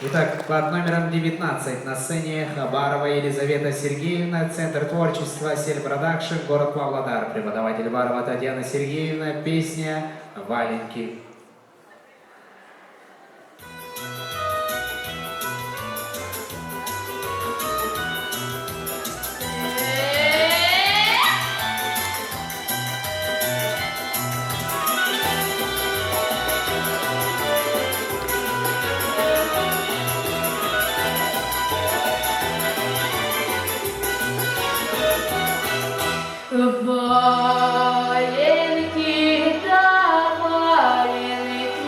Итак, под номером 19 на сцене Хабарова Елизавета Сергеевна, Центр творчества Сель Продакшн, город Павлодар. Преподаватель Барова Татьяна Сергеевна, песня «Валенки». Валенки, да валенки,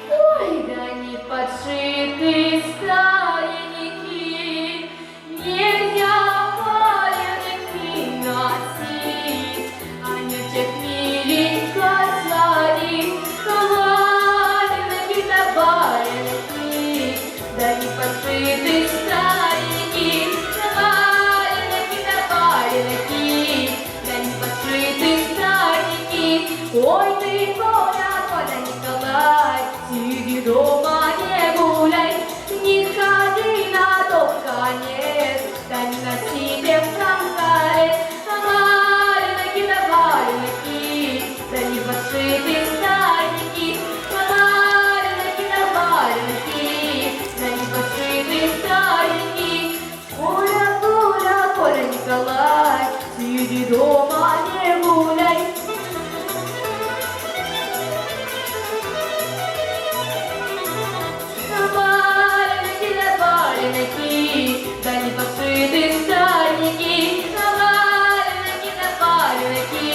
ой, да не подшиты старенькие, нельзя валенки носить, Анютек миленько сварит, валенки, да валенки, да не подшиты старенькие, ой, ты, Коля Николай, сиди дома, не гуляй, не ходи на тот конец, да не носи без конкарец, валенки, да валенки, да не подшиты старенькие, валенки, да валенки, да не подшиты старенькие, Коля, Коля, Коля Николай, сиди дома, не гуляй. Да не подшиты старенькие, валенки, да валенки,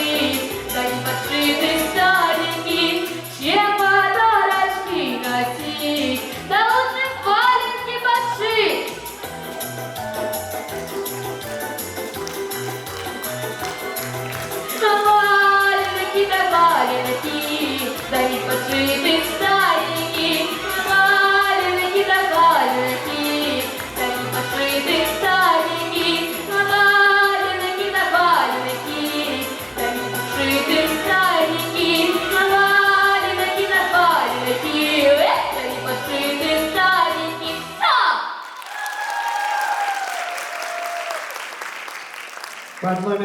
да не подшиты старенькие, чем подарочки носить, да лучше валенки подшить. Валенки, да валенки, да не подшиты старенькие, валенки, да валенки. Под номером